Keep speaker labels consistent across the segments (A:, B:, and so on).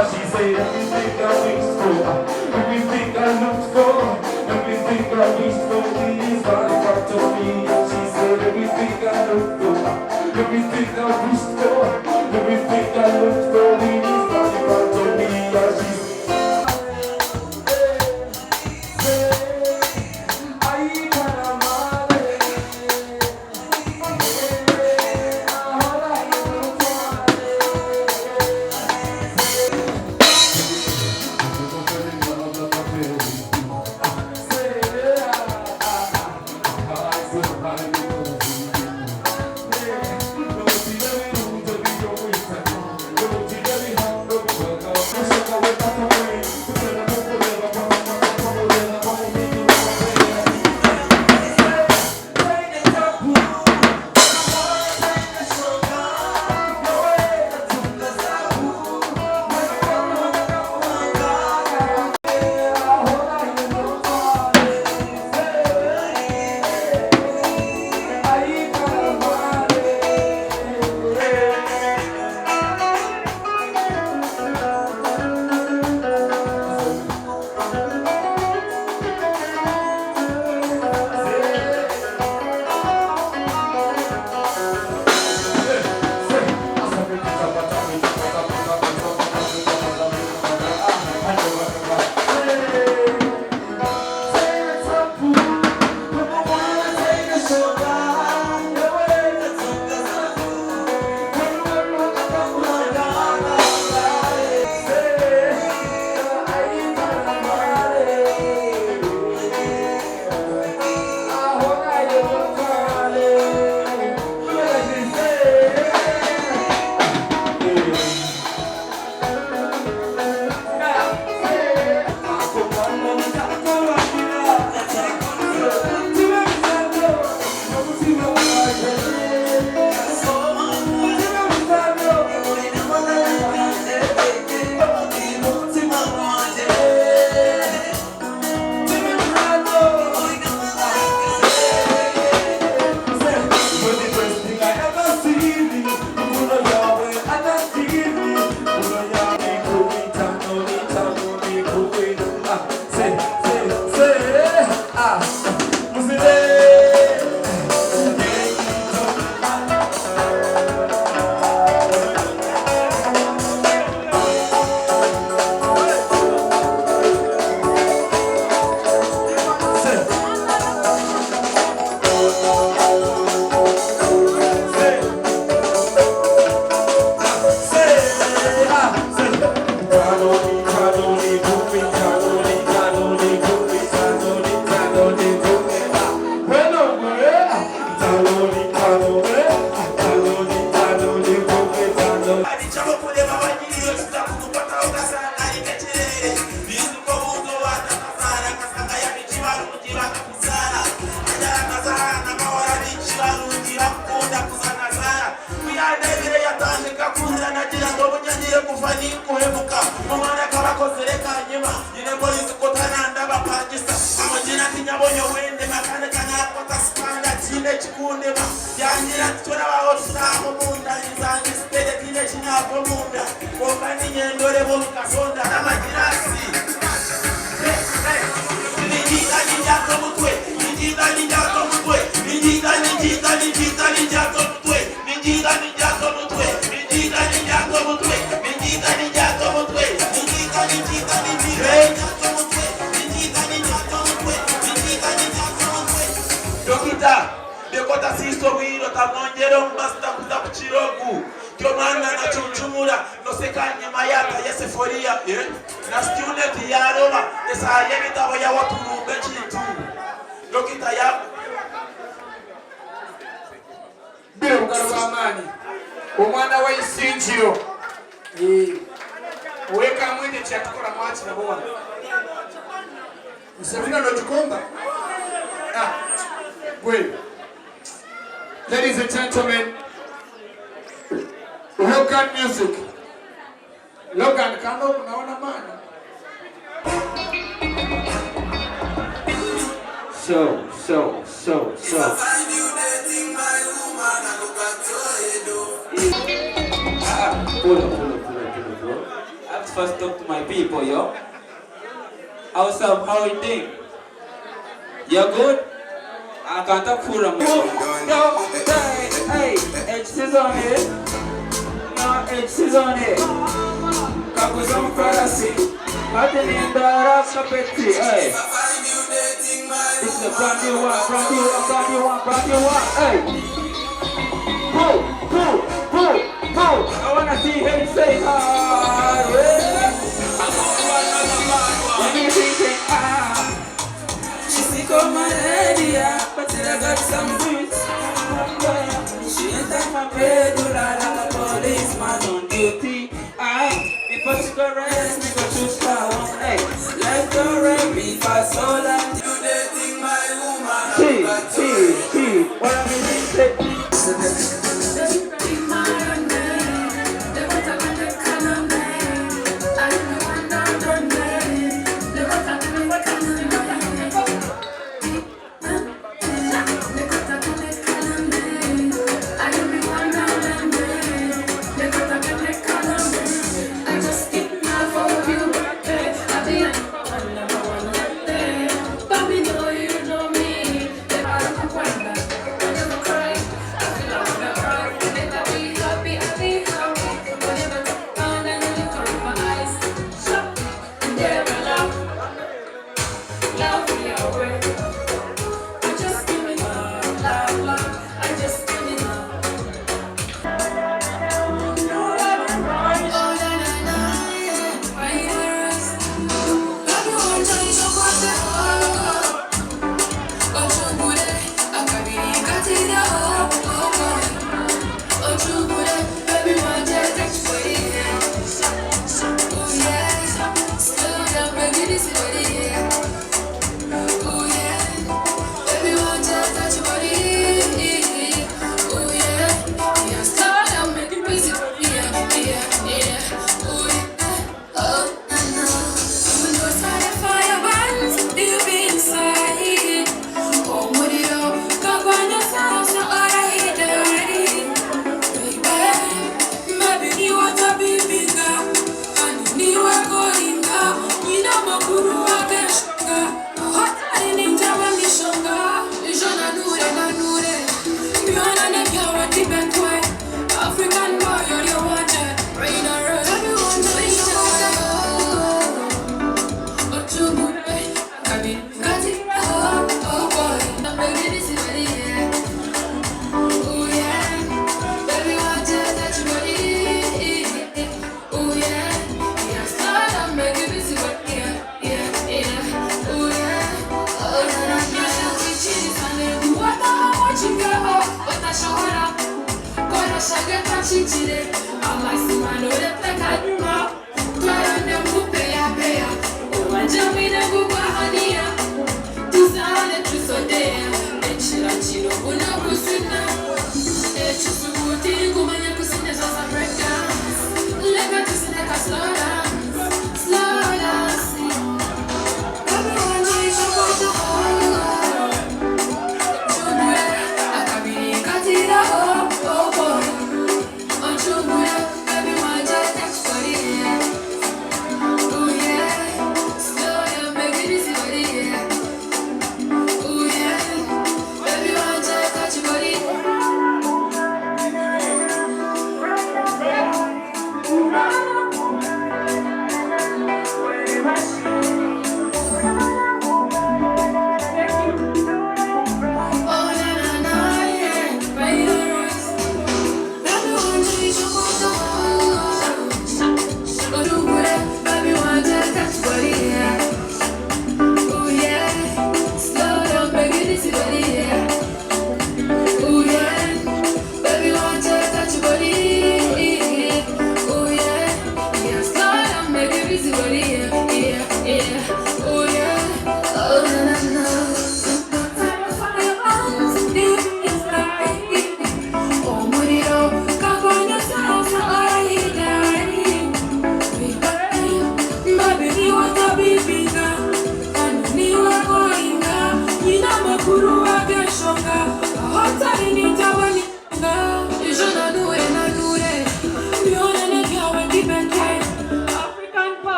A: She said, everything I reached for, everything I looked for, everything I reached for, please body back to me. She said, everything I looked for, everything I reached for, everything I looked for, please body back to me. She said,
B: Wait. Ladies and gentlemen, look at music. Look at Kano, naona man.
A: So.
C: If I find you dating my woman, I go back to Edo.
A: Pull up, bro. I have to first talk to my people, yo. How's up? How are you doing? You're good? I can't talk for them. Yo, hey, H's on it. No, H's on it. Kaku's on Farasi. Martin Mbarara, Kapeti, hey. This is a brand new one, hey. Pull. I wanna see him say, yeah. When you thinking, she sick on my area, but still I got some roots. She ain't like my pedula, like a policeman on duty. Before she go rest, me go shoot her one, hey. Let's go rest, me fast so long.
C: You dating my woman,
A: What am I saying?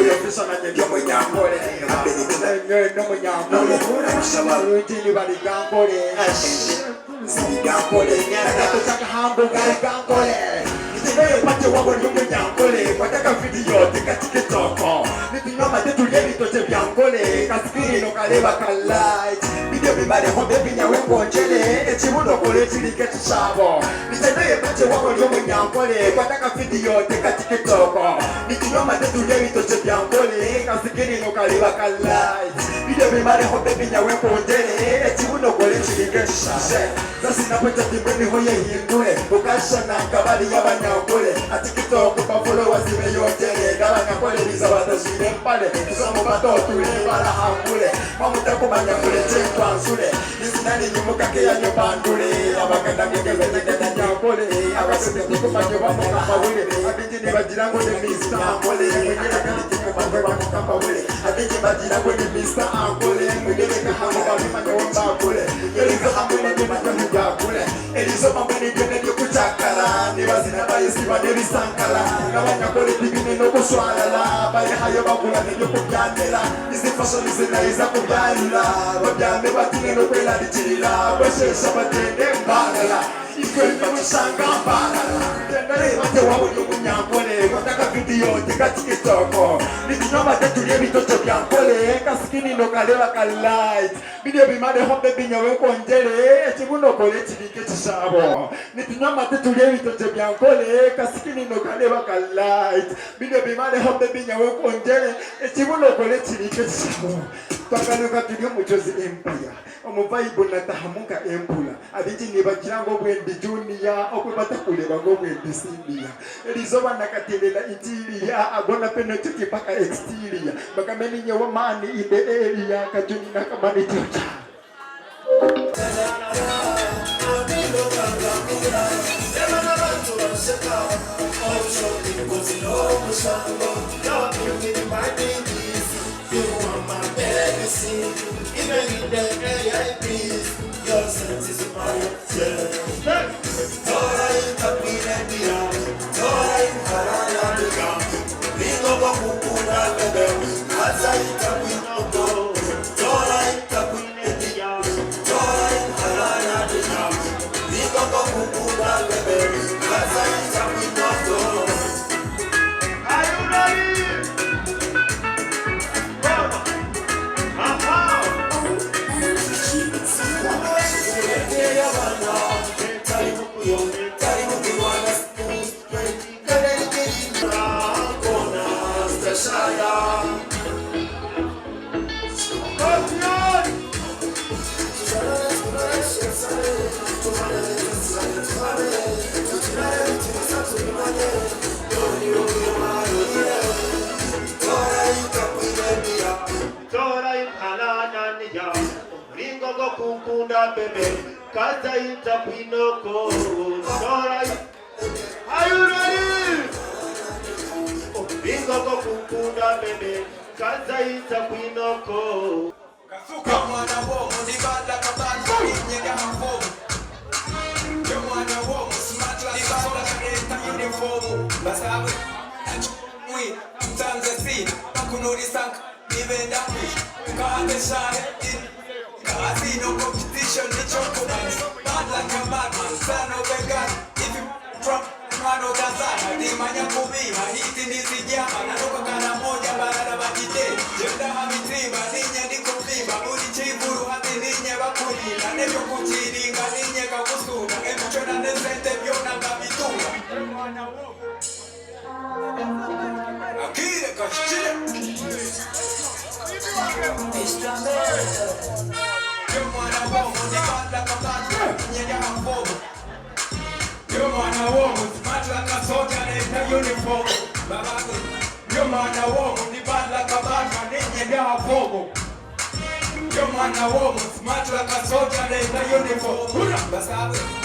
D: Oyo ofisa na nyo mwenye Ankole. No mwenye Ankole. Rutini bali Ankole. Sidi Ankole. Nataka hamburger Ankole. Nitinayo pate wabo ni mwenye Ankole. Wataka video tika tikitoko. Nitinoma tetu yeli toche vya Ankole. Kasikiri no kaleba kalight. Video bibale hombe pinya wengo njele. Echimuno kole chilike chisabo. Nitinayo pate wabo ni mwenye Ankole. Wataka video tika tikitoko. Nitinoma tetu yeli toche vya Ankole. Kasikiri no kaleba kalight. Video bibale hombe pinya wengo njele. Echimuno kole chilike chisabo. Sasi napocha timbeni hoye hindule. Ukasha na kabali ya Ankole. Atikitoko pa followers imeyotele. Gala Ankole liza watashile mpale. Kusamu pato tuli bala hangule. Mamutako manyangule chentu ansule. Nisinani nyumuka kea nyobandule. Abakanda kegeze tegeta Ankole. Abasete tiko manyoba mokamba wile. Abinji ni bajirango ni Mr. Ankole. Mwengine kani tiko manyoba mokamba wile. Abinji bajirango ni Mr. Ankole. Mwengine kahamu wali manyoba kule. Elizo hamule ni manyoba kule. Elizo mamweni jene ni kuchakara. Nibazina baye siba nebi sankala. Ngabanya kole tibine no kuswalala. Baye hayo bakula nebi kubyanela. Isi fashion izina iza kubyanila. Babyame batine no kwela dichirila. Bweshesha batende Mbarara. Ikwemba kushanga Mbarara. Tendele mate wabo ni Ankole. Wataka video tika tikitoko. Nitinoma tetulie bitocho vya Ankole. Kasikini no kalewa kalight. Video bimade hombe binya weko njele. Chimuno kole chilike chisabo. Nitinoma tetulie bitocho vya Ankole. Kasikini no kalewa kalight. Video bimade hombe binya weko njele. Chimuno kole chilike chisabo. Twakanuka tulio muchozi empire. Omuvayibu natahamuka empula. Abinji nibajirango bwendi junior. Okwebata kuleba ngo bwendi senior. Elizoba nakatelela interior. Agona penetrate paka exterior. Bakameni nyewa mani in the area. Kajuni nakamani chocha.
C: Even in the AIPs, your sense is my share. Tora itapile dia, tora itarana dia. Lingo kwa kukuna bebe, kaza itapino go. Tora itapile dia, tora itarana dia. Lingo kwa kukuna bebe, kaza itapino go. Are you ready? Kukunda bebe, kaza itapinoko. Are you ready? Bingo go kukunda bebe, kaza itapinoko.
E: Kasuka mwana wo mudibala kabanda nyega hambo. Yo mwana wo smart like bala in uniform. Basawe we tanza scene bakunuri sank nibenda kwi. Kaande shahe I see no competition, it's your command. Bad like a madman, son of a gun. If you drop, mano gazana, di manya kumima, hiti nizi jama, na nuko kana moja barada bakite. Jenda hamitima, ninya ni kumima, budi chiburu hati ninya bakulina, nebyo kuchiringa, ninya kakusuna, emuchona nesente byona kabitunga. Akire kashire. You wanna walk on the bad like a bad nyega hambo. You wanna walk smart like a soldier in a uniform. You wanna walk on the bad like a bad man nyega hambo. You wanna walk smart like a soldier in a uniform.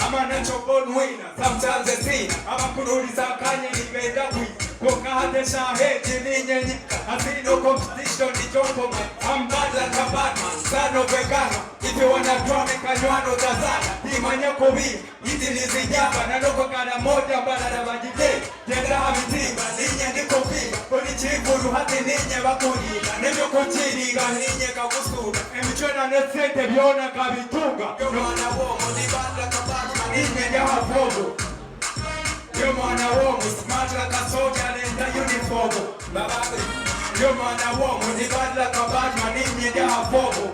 E: I'm a natural born winner. Sometimes I see I'm a kuruliza kanye nipenda kui. Kokade shaheti ninyenye. I see no competition ni joko man. I'm bad like a bad man, son of a gun. If you wanna draw me kanyano tazana. Dimanya kubi, iti nizijaba. Nanoko kana moja barada majite. Jendra hamitimba, ninye ni kubi. Koni chifu hati ninye bakuyiga nebyo kukiriga ninye kagusuga emichona nesente byona kabituga yo mwana womo nibanda kabatu ninye ndihavogo yo mwana womo smart like a soldier in the uniform babaga yo mwana womo nibanda kabatu ninye ndihavogo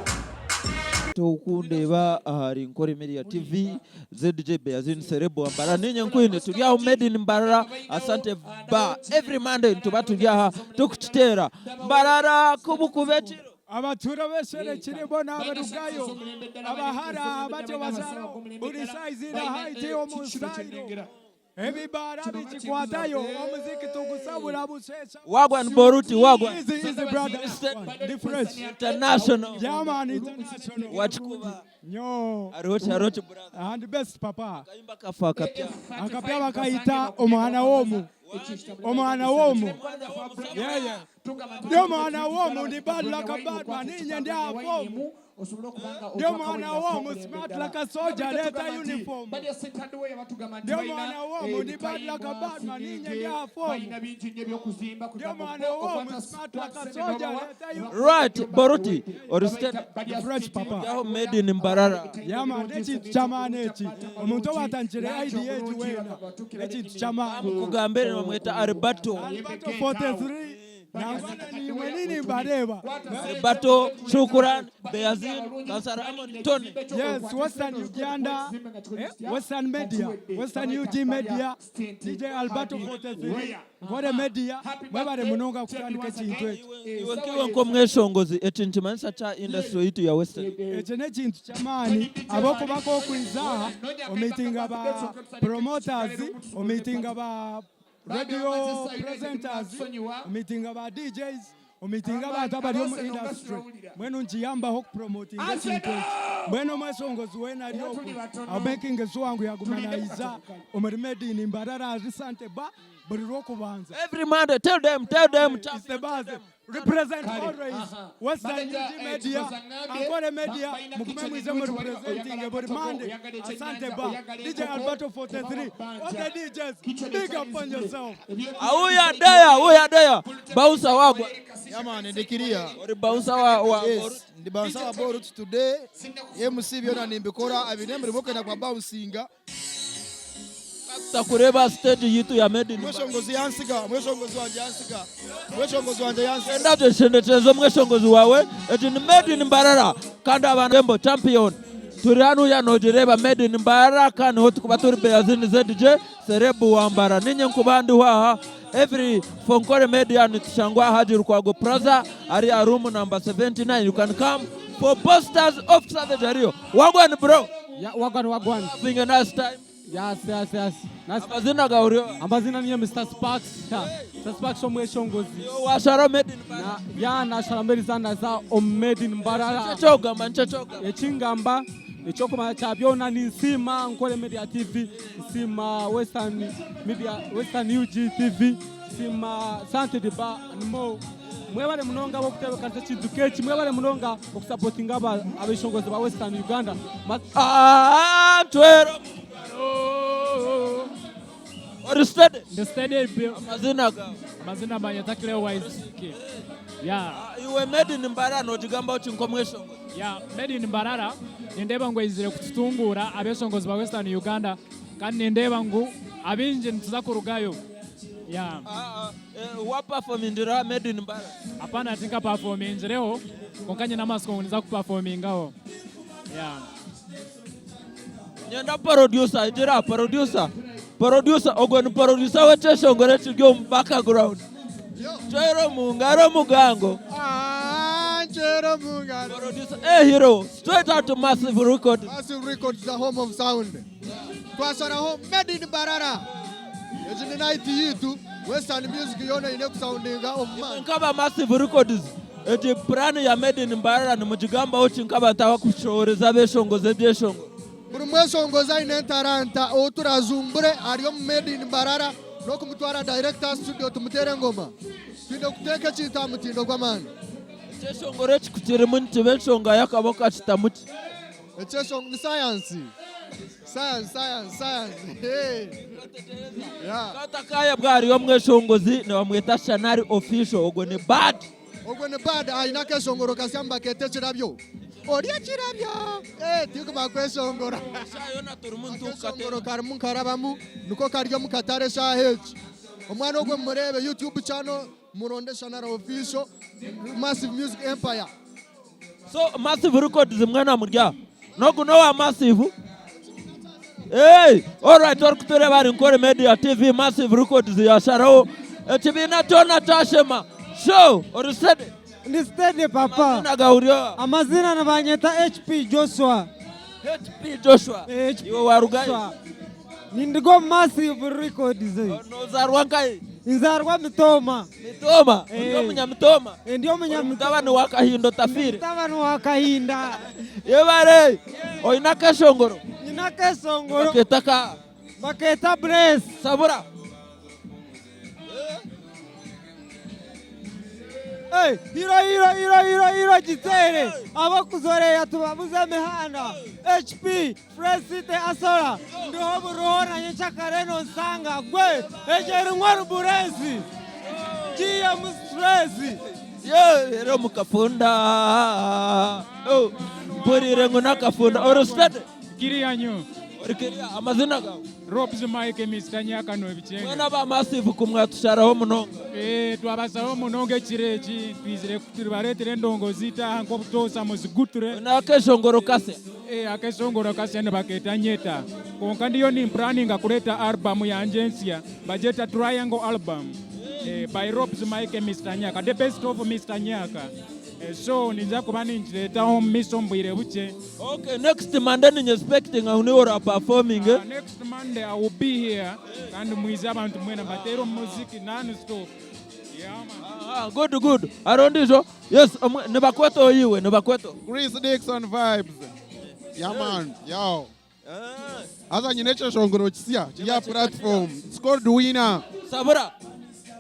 F: tukundeba ahari Ankole Media TV ZJ Beazin Serebo Mbarara ninye nkwine tulyaho made in Mbarara Asante ba every Monday tuba tulyaha tukutera Mbarara kubukubetiro
G: abatura besherekire bona abarugayo abahara bato bazaro buri size na height yo musairo ebibara bichikwatayo omuziki tugusabura busesa
F: wagwan boruti wagwan
G: easy brother different
F: international
G: German international
F: wachikuba
G: nyo
F: aroti brother
G: and best papa
F: kaimba kafa kapya
G: akapya bakaita omwana womu yeah yo mwana womu ni bad like a bad man ninye ndi afomu yo mwana womu smart like a soldier leta uniform yo mwana womu ni bad like a bad man ninye ndi afomu yo mwana womu smart like a soldier leta uniform
F: right boruti or state
G: fresh papa
F: yaho made in Mbarara
G: yama nechi chamanechi omuntu watanjire idea wena nechi chama
F: kugambere bamweta Alberto
G: 43 ni mwenini Mbareba
F: Alberto Shukran Beazin Kasaramo Tony
G: yes Western Uganda Western Media Western UG Media DJ Alberto 43 NKORE Media mwebale munonga kutandika kintu ekyo
F: iwe kiwe nko mweshongozi ekintimanisa cha industry yitu ya Western
G: ekyo ne kintu kyamaani aboko bako kwizaha omitinga ba promoters omitinga ba radio presenters meeting about DJs meeting about abali mu industry mwenu njiyamba ho promoting ekintu mwenu masongozi wena aliyo making swangu ya gumanaiza omermedi ni Mbarara Sante ba buri rokubanza
F: every Monday tell them
G: it's the buzz represent always Western Media Ankole Media mukumemwize mu representing every Monday Asante ba DJ Alberto 43 all the DJs big up on yourself
F: uya daya bausa wagwa
H: yamani ndikiria
F: ori bausa wa
H: yes ndi bausa wa Borut today MC byona nimbikora abinembre bokena kwa bouncinga
F: takureba stage yitu ya made in
H: mweshongozi wanje yansiga
F: ndavyo shendetezo mweshongozi wawe eti ni made in Mbarara kanda abanembo champion turi hano yanogireba made in Mbarara kandi ho tukuba turi Beazin ZJ Serebo wa Mbarara ninye nkubandi waha every Ankole Media nitishangwa hajiru kwa Go Plaza ari a room number 79 you can come for posters of Savage wagwan bro
G: yeah wagwan
F: having a nice time
G: yes
F: nice amazina gaurio
G: amazina niye Mr Sparks Mr Sparks omweshongozi
F: washara made in Mbarara
G: ya nashara made zanda za made in Mbarara
F: chachoga
G: ekingamba ekyokoma kyabyona ninsima Ankole Media TV nsima Western Media Western UG TV nsima Sante deba nimo mwebale munonga bokutebekana kintu kechi mwebale munonga okusupportinga abeshongozi ba Western Uganda
F: twero or study
G: the study
F: amazina
G: banyatakile wise yeah
F: iwe made in Mbarara nogigamba uti nkomweshongo
G: yeah made in Mbarara ndeba ngo izire kututungura abeshongozi ba Western Uganda kandi ndeba ngo abinje ntuza kurugayo yeah
F: wa performing ndira made in Mbarara
G: hapana atinka performing leo konkanye na masko niza kuperforming ngao yeah
F: nyenda producer ijira producer ogoni producer weche shongore chigyo background Chero mungaro mugango
H: chero mungaro
F: producer hero straight out to Massive Records
H: the home of sound twasara home made in Mbarara ejini night yitu Western music yona ine kusoundinga omman
F: nkaba Massive Records eti plan ya made in Mbarara ni mujigamba uchi nkaba ntawa kushoreza beshongoze byeshongo
H: buri mweshongoza ine taranta oturazumbure ariyo made in Mbarara no kumutwara director studio tumutere ngoma tindo kuteka chita mutindo kwa mani
F: cheshongore chikutire munti beshonga yakaboka chitamuti
H: cheshong ni science Science. Hey. Yeah.
F: Katakaya bwari omweshongozi ne bamweta Shanari official ogwo ne bad.
H: Ogwo ne bad aina keshongoro kasyamba kete kirabyo. Oria kirabyo. Tiko bakweshongora.
F: Shayona turumuntu
H: kashongoro karimu karabamu nuko karyo mukatare shaheji. Omwana ogwo murebe YouTube channel muronde Shanari official Massive Music Empire.
F: So Massive Records mwana murya. Nogu wa Massive. Hey, all right, orkutere bari NKORE Media TV Massive Records ya Sharao. Chibina tona tashema. Show, orusede.
G: Ni steady papa.
F: Amazina gaurio.
G: Amazina na banyeta HP Joshua.
F: HP Joshua. Iwe warugai.
G: Nindigo Massive Records.
F: No zarwankai.
G: Nzarwa mitoma.
F: Mitoma. Ndio mnyamitoma.
G: Ndio mnyamitoma
F: ni wakahindo tafiri.
G: Taba ni wakahinda.
F: Yebare. Oina keshongoro.
G: Ina keshongoro.
F: Baketaka.
G: Baketa brace.
F: Sabura.
G: Hey, hiro jitere. Abakuzore yatubabuza mihanda. HP, Fresh City Asora. Ndio buruhona nyechakareno nsanga gwe. Ejeri ngwaru burezi. Jia mustresi.
F: Ero mukafunda. Oh, mpurire nguna kafunda. Orostate.
I: Kiriyanyo.
F: Orikiria amazina gawo.
I: Robs Mike Mr. Nyaka no bichenge.
F: Mwana ba Massive kumwatusharaho munonga.
I: Twabasaho munonga kirechi twizire kutiribaretire ndongo zita nko butosa muziguture.
F: Na keshongoro kase.
I: Akeshongoro kase ne baketa nyeta. Konka ndiyo ni planning akuleta album ya agency Bajeta Triangle album. By Robs Mike Mr. Nyaka, the best of Mr. Nyaka. So ninja kubani njileta misombwire buche.
F: Okay, next Monday ninja expecting uniora performing.
I: Next Monday I will be here and mwiza abantu mwena batero muziki non-stop. Yeah man.
F: Good. Arondisho. Yes, nebakweto yiwe, nebakweto.
J: Chris Dixon vibes. Yeah man, yo. Asa nyinecho shongoro chisia, chia platform. Scored winner.
F: Sabura.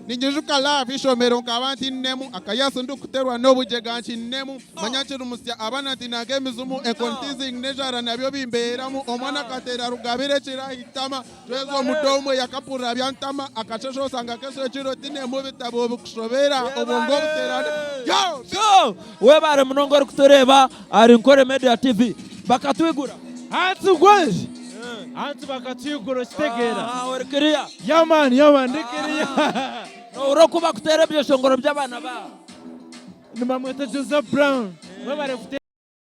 J: Ninjuka live ishomero nkabanti nemu akayaso ndukuterwa nobujeganchi nemu manyachiru musya abana tinage mizumu econtizing nejara nabyo bimberamu omwana katera rugabire chira hitama twezo mudomo yakapura byantama akachesho sanga keso chiro tinemu bitabo bukushobera obongo buterane yo
F: webare munongoro kutoreba ari NKORE Media TV bakatwigura
G: hatsu gweji hatsu bakatwigura chitegera
F: orikiria
G: yaman ndikiria
F: urokuba kuterebye shongoro by'abana ba
G: nimamweta Joseph Brown webare